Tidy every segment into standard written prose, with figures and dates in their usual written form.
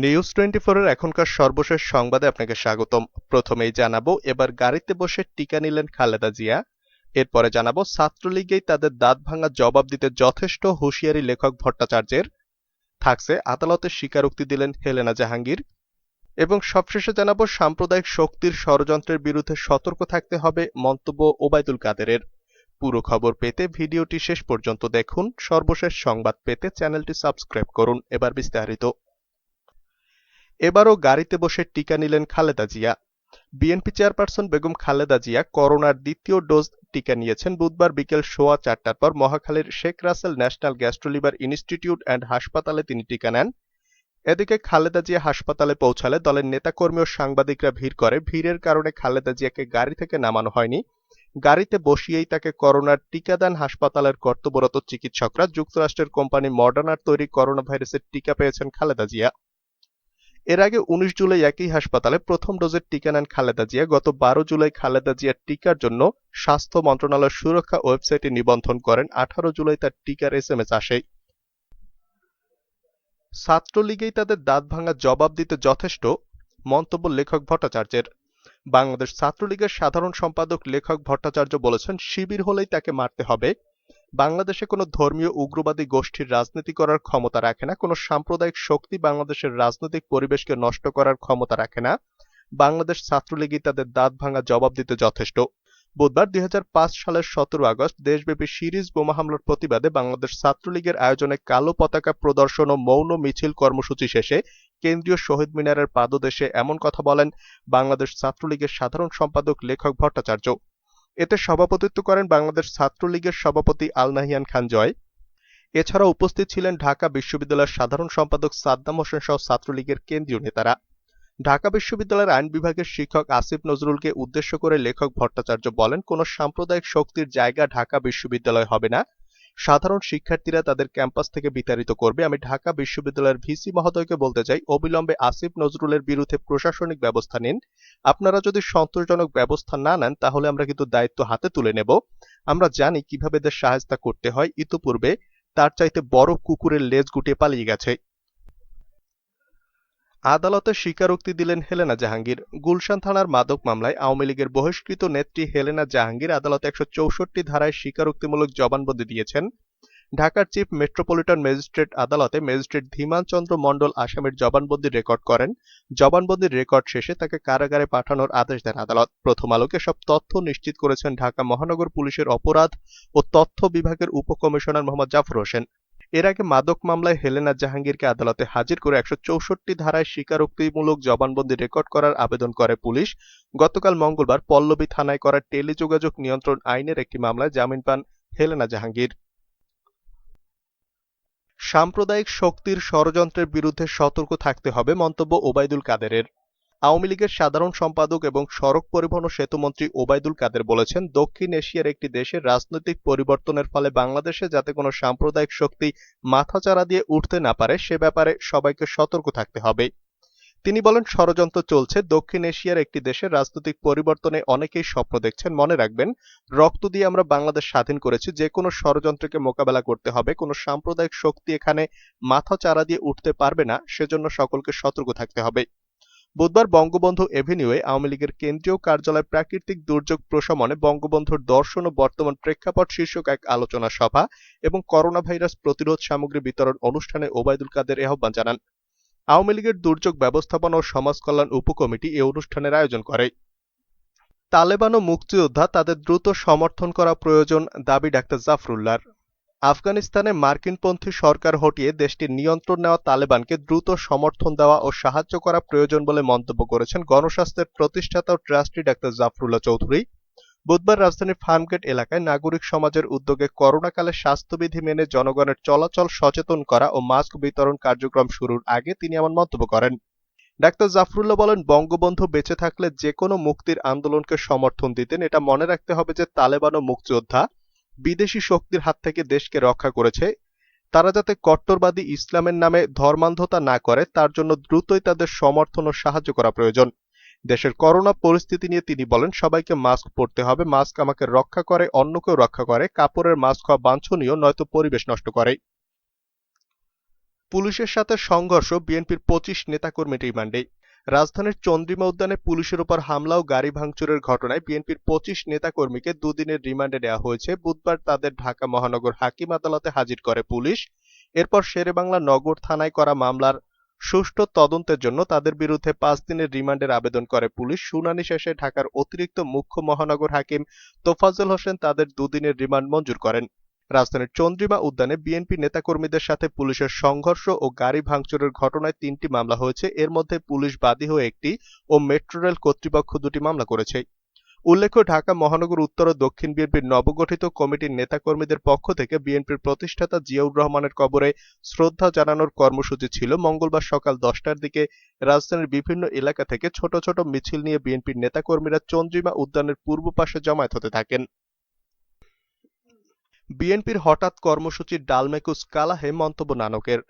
News 24 এর এখনকার সর্বশেষ সংবাদে আপনাকে স্বাগতম। প্রথমেই জানাবো এবার গাড়িতে বসে টিকা নিলেন খালেদা জিয়া। এরপরে জানাবো ছাত্রলীগেই তাদের দাঁত ভাঙা জবাব দিতে যথেষ্ট হুঁশিয়ারি লেখক ভট্টাচার্যের। থাকছে আদালতে স্বীকারোক্তি দিলেন হেলেনা জাহাঙ্গীর। এবং সবশেষে জানাবো সাম্প্রদায়িক শক্তির ষড়যন্ত্রের বিরুদ্ধে সতর্ক থাকতে হবে মন্তব্য ওবায়দুল কাদেরের। পুরো খবর পেতে ভিডিওটি শেষ পর্যন্ত দেখুন। সর্বশেষ সংবাদ পেতে চ্যানেলটি সাবস্ক্রাইব করুন। এবার বিস্তারিত। এবারও গাড়িতে বসে টিকা নিলেন খালেদা জিয়া। বিএনপি চেয়ারপারসন বেগম খালেদা জিয়া করোনার দ্বিতীয় ডোজ টিকা নিয়েছেন বুধবার বিকেল 4:15টার পর মহাখালীর Sheikh Russel national gastroliver institute and হাসপাতালে তিনি টিকা নেন। এদিকে খালেদা জিয়া হাসপাতালে পৌঁছালে দলের নেতাকর্মী ও সাংবাদিকরা ভিড় করে। ভিড়ের কারণে খালেদা জিয়াকে গাড়ি থেকে নামানো হয়নি। গাড়িতে বসিয়েই তাকে করোনার টিকা দেন হাসপাতালের কর্তব্যরত চিকিৎসকরা। যুক্তরাষ্ট্রের কোম্পানি মডার্নার তৈরি করোনা ভাইরাসের টিকা পেয়েছেন খালেদা জিয়া। এর আগে ১৯ জুলাই একই হাসপাতালে প্রথম ডোজের টিকা নেন খালেদা জিয়া। গত ১২ জুলাই খালেদা জিয়ার টিকার জন্য স্বাস্থ্য মন্ত্রণালয়ের সুরক্ষা ওয়েবসাইটে নিবন্ধন করেন। ১৮ জুলাই তার টিকার এসএমএস আসে। ছাত্রলীগেই তাদের দাঁত ভাঙা জবাব দিতে যথেষ্ট মন্তব্য লেখক ভট্টাচার্যের। বাংলাদেশ ছাত্রলীগের সাধারণ সম্পাদক লেখক ভট্টাচার্য বলেছেন, শিবির হলেই তাকে মারতে হবে। বাংলাদেশে কোনো ধর্মীয় উগ্রবাদী গোষ্ঠীর রাজনীতি করার ক্ষমতা রাখে না। কোনো সাম্প্রদায়িক শক্তি বাংলাদেশের রাজনৈতিক পরিবেশকে নষ্ট করার ক্ষমতা রাখে না। বাংলাদেশ ছাত্রলীগই তাদের দাঁত ভাঙা জবাব দিতে যথেষ্ট। বুধবার ২০০৫ সালের ১৭ আগস্ট দেশব্যাপী সিরিজ বোমা হামলার প্রতিবাদে বাংলাদেশ ছাত্রলীগের আয়োজনে কালো পতাকা প্রদর্শন ও মৌন মিছিল কর্মসূচি শেষে কেন্দ্রীয় শহীদ মিনারের পাদদেশে এমন কথা বলেন বাংলাদেশ ছাত্রলীগের সাধারণ সম্পাদক লেখক ভট্টাচার্য। এতে সভাপতিত্ব করেন বাংলাদেশ ছাত্রলীগের সভাপতি আল নাহিয়ান খান জয়। এছাড়া উপস্থিত ছিলেন ঢাকা বিশ্ববিদ্যালয়ের সাধারণ সম্পাদক সাদ্দাম হোসেন সহ ছাত্রলীগের কেন্দ্রীয় নেতারা। ঢাকা বিশ্ববিদ্যালয়ের আইন বিভাগের শিক্ষক আসিফ নজরুলকে উদ্দেশ্য করে লেখক ভট্টাচার্য বলেন, কোনো সাম্প্রদায়িক শক্তির জায়গা ঢাকা বিশ্ববিদ্যালয় হবে না। সাধারণ শিক্ষার্থীরা তাদের ক্যাম্পাস থেকে বিতাড়িত করবে। আমি ঢাকা বিশ্ববিদ্যালয়ের ভিসি মহোদয়কে বলতে চাই, অবিলম্বে আসিফ নজরুলের বিরুদ্ধে প্রশাসনিক ব্যবস্থা নিন। আপনারা যদি সন্তোষজনক ব্যবস্থা না নেন তাহলে আমরা কিন্তু দায়িত্ব হাতে তুলে নেব। আমরা জানি কিভাবে এদের সাহায্য করতে হয়। ইতিপূর্বে তার চাইতে বড় কুকুরের লেজ গুটিয়ে পালিয়ে গেছে। আদালতে স্বীকারোক্তি দিলেন হেলেনা জাহাঙ্গীর। গুলশান থানার মাদক মামলায় আওয়ামী লীগের বহিষ্কৃত নেত্রী হেলেনা জাহাঙ্গীর আদালতে ১৬৪ ধারায় স্বীকারোক্তিমূলক জবানবন্দি দিয়েছেন। ঢাকার চিফ মেট্রোপলিটন ম্যাজিস্ট্রেট আদালতে ম্যাজিস্ট্রেট ধীমান চন্দ্র মণ্ডল আসামির জবানবন্দি রেকর্ড করেন। জবানবন্দির রেকর্ড শেষে তাকে কারাগারে পাঠানোর আদেশ দেন আদালত। প্রথম আলোকে সব তথ্য নিশ্চিত করেছেন ঢাকা মহানগর পুলিশের অপরাধ ও তথ্য বিভাগের উপকমিশনার মোহাম্মদ জাফর হোসেন। এর আগে মাদক মামলায় হেলেনা জাহাঙ্গীরকে আদালতে হাজির করে ১৬৪ ধারায় স্বীকারোক্তিমূলক জবানবন্দি রেকর্ড করার আবেদন করে পুলিশ। গতকাল মঙ্গলবার পল্লবী থানায় করা টেলিযোগাযোগ নিয়ন্ত্রণ আইনের একটি মামলায় জামিন পান হেলেনা জাহাঙ্গীর। সাম্প্রদায়িক শক্তির ষড়যন্ত্রের বিরুদ্ধে সতর্ক থাকতে হবে মন্তব্য ওবায়দুল কাদেরের। আওয়ামী লীগের সাধারণ সম্পাদক এবং সড়ক পরিবহন ও সেতুমন্ত্রী ওবায়দুল কাদের বলেছেন, দক্ষিণ এশিয়ার একটি দেশের রাজনৈতিক পরিবর্তনের ফলে বাংলাদেশে যাতে কোনো সাম্প্রদায়িক শক্তি মাথাচাড়া দিয়ে উঠতে না পারে সে ব্যাপারে সবাইকে সতর্ক থাকতে হবে। তিনি বলেন, ষড়যন্ত্র চলছে। দক্ষিণ এশিয়ার একটি দেশের রাজনৈতিক পরিবর্তনে অনেকেই স্বপ্ন দেখছেন। মনে রাখবেন, রক্ত দিয়ে আমরা বাংলাদেশ স্বাধীন করেছি। যে কোনো ষড়যন্ত্রকে মোকাবেলা করতে হবে। কোনো সাম্প্রদায়িক শক্তি এখানে মাথাচাড়া দিয়ে উঠতে পারবে না, সেজন্য সকলকে সতর্ক থাকতে হবে। বুধবার বঙ্গবন্ধু এভিনিউয়ে আওয়ামী লীগের কেন্দ্রীয় কার্যালয়ে প্রাকৃতিক দুর্যোগ প্রশমনে বঙ্গবন্ধুর দর্শন ও বর্তমান প্রেক্ষাপট শীর্ষক এক আলোচনা সভা এবং করোনা ভাইরাস প্রতিরোধ সামগ্রী বিতরণ অনুষ্ঠানে ওবায়দুল কাদের এ আহ্বান জানান। আওয়ামী লীগের দুর্যোগ ব্যবস্থাপনা ও সমাজ কল্যাণ উপকমিটি এ অনুষ্ঠানের আয়োজন করে। তালেবান ও মুক্তিযোদ্ধা তাদের দ্রুত সমর্থন করা প্রয়োজন দাবি ডাক্তার জাফরুল্লাহর। আফগানিস্তানে মার্কিনপন্থী সরকার হটিয়ে দেশটির নিয়ন্ত্রণ নেওয়া তালেবানকে দ্রুত সমর্থন দেওয়া ও সাহায্য করা প্রয়োজন বলে মন্তব্য করেছেন গণস্বাস্থ্যের প্রতিষ্ঠাতা ও ট্রাস্টি ডাক্তার জাফরুল্লাহ চৌধুরী। বুধবার রাজধানীর ফার্মগেট এলাকায় নাগরিক সমাজের উদ্যোগে করোনাকালে স্বাস্থ্যবিধি মেনে জনগণের চলাচল সচেতন করা ও মাস্ক বিতরণ কার্যক্রম শুরুর আগে তিনি এমন মন্তব্য করেন। ডাক্তার জাফরুল্লাহ বলেন, বঙ্গবন্ধু বেঁচে থাকলে যে কোনো মুক্তির আন্দোলনকে সমর্থন দিতেন। এটা মনে রাখতে হবে যে তালেবান ও মুক্তিযোদ্ধা বিদেশি শক্তির হাত থেকে দেশকে রক্ষা করেছে। তারা যাতে কট্টরবাদী ইসলামের নামে ধর্মান্ধতা না করে তার জন্য দ্রুতই তাদের সমর্থন ও সাহায্য করা প্রয়োজন। দেশের করোনা পরিস্থিতি নিয়ে তিনি বলেন, সবাইকে মাস্ক পরতে হবে। মাস্ক আমাকে রক্ষা করে, অন্যকেও রক্ষা করে। কাপড়ের মাস্ক হওয়া বাঞ্ছনীয়, নয়তো পরিবেশ নষ্ট করে। পুলিশের সাথে সংঘর্ষ, বিএনপির ২৫ নেতাকর্মী রিমান্ডে। রাজধানীর চন্দ্রিমা উদ্যানে পুলিশের উপর হামলা ও গাড়ি ভাঙচুরের ঘটনায় বিএনপির ২৫ নেতাকর্মীকে দুদিনের রিমান্ডে নেওয়া হয়েছে। বুধবার তাদের ঢাকা মহানগর হাকিম আদালতে হাজির করে পুলিশ। এরপর শেরেবাংলা নগর থানায় করা মামলার সুষ্ঠু তদন্তের জন্য তাদের বিরুদ্ধে ৫ দিনের রিমান্ডের আবেদন করে পুলিশ। শুনানি শেষে ঢাকার অতিরিক্ত মুখ্য মহানগর হাকিম তোফাজ্জল হোসেন তাদের দুদিনের রিমান্ড মঞ্জুর করেন। রাজধানীর চন্দ্রিমা উদ্যানে বিএনপি নেতাকর্মীদের সাথে পুলিশের সংঘর্ষ ও গাড়ি ভাঙচুরের ঘটনায় ৩টি মামলা হয়েছে। এর মধ্যে পুলিশ বাদী হয়ে একটি ও মেট্রো রেল কর্তৃপক্ষ ২টি মামলা করেছে। উল্লেখ্য, ঢাকা মহানগর উত্তর ও দক্ষিণ বিএনপির নবগঠিত কমিটির নেতাকর্মীদের পক্ষ থেকে বিএনপির প্রতিষ্ঠাতা জিয়াউর রহমানের কবরে শ্রদ্ধা জানানোর কর্মসূচি ছিল। মঙ্গলবার সকাল ১০টার দিকে রাজধানীর বিভিন্ন এলাকা থেকে ছোট ছোট মিছিল নিয়ে বিএনপির নেতাকর্মীরা চন্দ্রিমা উদ্যানের পূর্ব পাশে জমায়েত হতে থাকেন। বিএনপির হঠাৎ কর্মসূচির ডালমেকুস কালাহে মন্তব্য নানকের।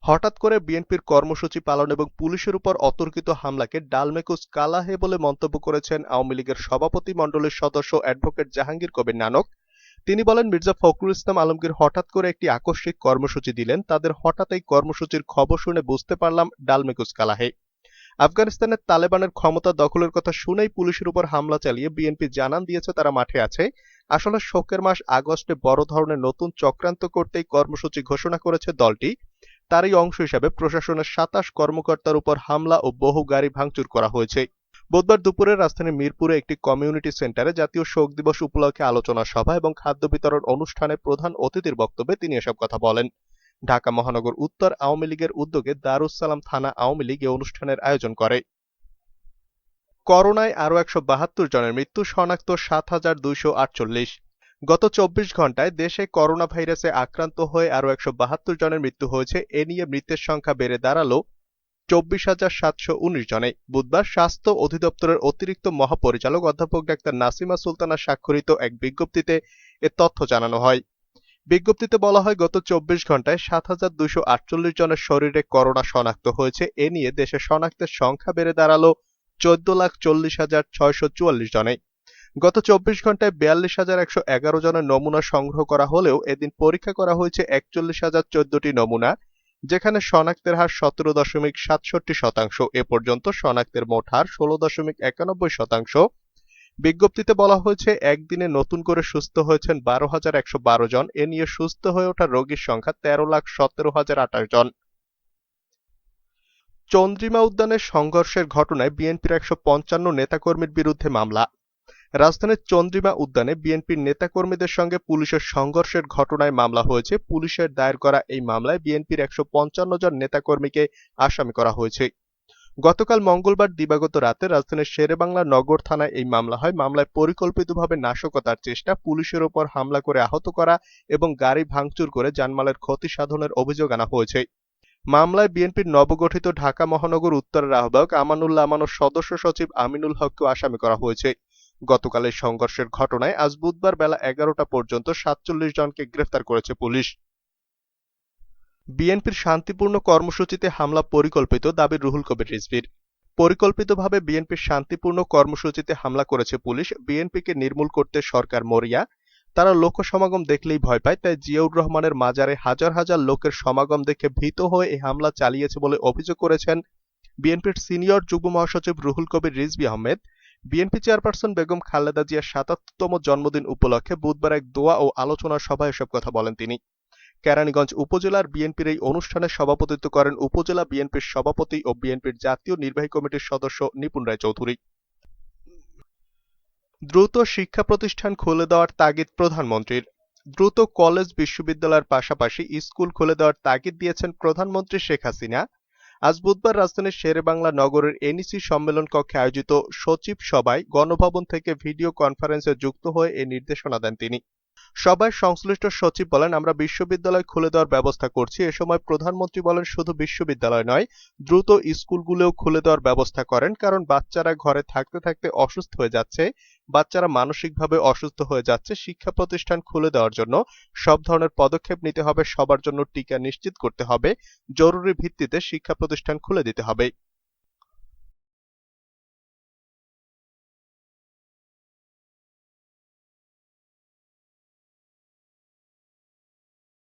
হঠাৎ করে বিএনপির কর্মসূচি পালন এবং পুলিশের উপর অতর্কিত হামলাকে ডালমেকুস কালাহে বলে মন্তব্য করেছেন আওয়ামী লীগের সভাপতি মণ্ডলীর সদস্য অ্যাডভোকেট জাহাঙ্গীর কবির নানক। তিনি বলেন, মির্জা ফখরুল ইসলাম আলমগীর হঠাৎ করে একটি আকস্মিক কর্মসূচি দিলেন। তাদের হঠাৎ এই কর্মসূচির খবর শুনে বুঝতে পারলাম ডালমেকুস কালাহে। আফগানিস্তানের তালেবানের ক্ষমতা দখলের কথা শুনেই পুলিশের উপর হামলা চালিয়ে বিএনপি জানান দিয়েছে তারা মাঠে আছে। আসলে শোকের মাস আগস্টে বড় ধরনের নতুন চক্রান্ত করতেই কর্মসূচি ঘোষণা করেছে দলটি। তারই অংশ হিসাবে প্রশাসনের ২৭ কর্মকর্তার উপর হামলা ও বহু গাড়ি ভাঙচুর করা হয়েছে। বুধবার দুপুরে রাজধানীর মিরপুরে একটি কমিউনিটি সেন্টারে জাতীয় শোক দিবস উপলক্ষে আলোচনা সভা এবং খাদ্য বিতরণ অনুষ্ঠানে প্রধান অতিথির বক্তব্যে তিনি এসব কথা বলেন। ঢাকা মহানগর উত্তর আওয়ামী লীগের উদ্যোগে দারুস সালাম থানা আওয়ামী লীগ এ অনুষ্ঠানের আয়োজন করে। করোনায় আরও ১৭২ জনের মৃত্যু, শনাক্ত ৭,২৪৮। গত ২৪ ঘণ্টায় দেশে করোনা ভাইরাসে আক্রান্ত হয়ে আরও ১৭২ জনের মৃত্যু হয়েছে। এ নিয়ে মৃতের সংখ্যা বেড়ে দাঁড়াল ২৪,৭১৯ জনে। বুধবার স্বাস্থ্য অধিদপ্তরের অতিরিক্ত মহাপরিচালক অধ্যাপক ডাক্তার নাসিমা সুলতানা স্বাক্ষরিত এক বিজ্ঞপ্তিতে এ তথ্য জানানো হয়। বিজ্ঞপ্তিতে বলা হয়, গত ২৪ ঘণ্টায় ৭,২৪৮ জনের শরীরে করোনা শনাক্ত হয়েছে। এ নিয়ে দেশে শনাক্তের সংখ্যা বেড়ে দাঁড়াল ১৪,৪০,৬৪৪ জনে। গত ২৪ ঘণ্টায় ৪২,১১১ জনের নমুনা সংগ্রহ করা হলেও এদিন পরীক্ষা করা হয়েছে ৪১,০১৪টি নমুনা, যেখানে শনাক্তের হার ১৭.৬৭%। এ পর্যন্ত শনাক্তের মোট হার ১৬.৯১%। বিজ্ঞপ্তিতে বলা হয়েছে, একদিনে নতুন করে সুস্থ হয়েছেন ১২,১১২ জন। এ নিয়ে সুস্থ হয়ে ওঠা রোগীর সংখ্যা ১৩,১৭,০২৮ জন। চন্দ্রিমা উদ্যানের সংঘর্ষের ঘটনায় বিএনপির ১৫৫ নেতাকর্মীর বিরুদ্ধে মামলা। রাজধানীর চন্দ্রিমা উদ্যানে বিএনপির নেতাকর্মীদের সঙ্গে পুলিশের সংঘর্ষের ঘটনায় মামলা হয়েছে। পুলিশের দায়ের করা এই মামলায় বিএনপির ১৫৫ জন নেতাকর্মীকে আসামি করা হয়েছে। গতকাল মঙ্গলবার দিবাগত রাতে রাজধানীর শেরেবাংলা নগর থানায় এই মামলা হয়। মামলায় পরিকল্পিতভাবে নাশকতার চেষ্টা, পুলিশের ওপর হামলা করে আহত করা এবং গাড়ি ভাঙচুর করে জানমালের ক্ষতি সাধনের অভিযোগ আনা হয়েছে। মামলায় বিএনপির নবগঠিত ঢাকা মহানগর উত্তরের আহ্বায়ক আমানুল্লাহ আমান ও সদস্য সচিব আমিনুল হককেও আসামি করা হয়েছে। গতকালের সংঘর্ষের ঘটনায় আজ বুধবার বেলা ১১টা পর্যন্ত ৪৭ জনকে গ্রেফতার করেছে পুলিশ। বিএনপির শান্তিপূর্ণ কর্মসূচিতে হামলা পরিকল্পিত, দাবি রুহুল কবির রিজভীর। পরিকল্পিতভাবে বিএনপির শান্তিপূর্ণ কর্মসূচিতে হামলা করেছে পুলিশ। বিএনপিকে নির্মূল করতে সরকার মরিয়া। তারা লোকসমাগম দেখলেই ভয় পায়, তাই জিয়াউর রহমানের মাজারে হাজার হাজার লোকের সমাগম দেখে ভীত হয়ে এই হামলা চালিয়েছে বলে অভিযোগ করেছেন বিএনপির সিনিয়র যুগ্ম মহাসচিব রুহুল কবির রিজভী আহমেদ। বিএনপি চেয়ারপারসন বেগম খালেদা জিয়ার ৭৭তম জন্মদিন উপলক্ষে বুধবার এক দোয়া ও আলোচনা সভায় এসব কথা বলেন তিনি। কেরানীগঞ্জ উপজেলার বিএনপির এই অনুষ্ঠানে সভাপতিত্ব করেন উপজেলা বিএনপির সভাপতি ও বিএনপির জাতীয় নির্বাহী কমিটির সদস্য নিপুণ রায় চৌধুরী। দ্রুত শিক্ষা প্রতিষ্ঠান খুলে দেওয়ার তাগিদ প্রধানমন্ত্রীর। দ্রুত কলেজ বিশ্ববিদ্যালয়ের পাশাপাশি স্কুল খুলে দেওয়ার তাগিদ দিয়েছেন প্রধানমন্ত্রী শেখ হাসিনা। আজ বুধবার রাজধানীর শেরেবাংলা নগরের এনইসি সম্মেলন কক্ষে আয়োজিত সচিব সভায় গণভবন থেকে ভিডিও কনফারেন্সে যুক্ত হয়ে এ নির্দেশনা দেন তিনি। সভায় সংশ্লিষ্ট সচিব বলেন, আমরা বিশ্ববিদ্যালয় খুলে দেওয়ার ব্যবস্থা করছি। এ সময় প্রধানমন্ত্রী বলেন, শুধু বিশ্ববিদ্যালয় নয়, দ্রুত স্কুলগুলোও খুলে দেওয়ার ব্যবস্থা করেন, কারণ বাচ্চারা ঘরে থাকতে থাকতে অসুস্থ হয়ে যাচ্ছে, বাচ্চারা মানসিকভাবে অসুস্থ হয়ে যাচ্ছে। শিক্ষা প্রতিষ্ঠান খুলে দেওয়ার জন্য সব ধরনের পদক্ষেপ নিতে হবে, সবার জন্য টিকা নিশ্চিত করতে হবে, জরুরি ভিত্তিতে শিক্ষা প্রতিষ্ঠান খুলে দিতে হবে।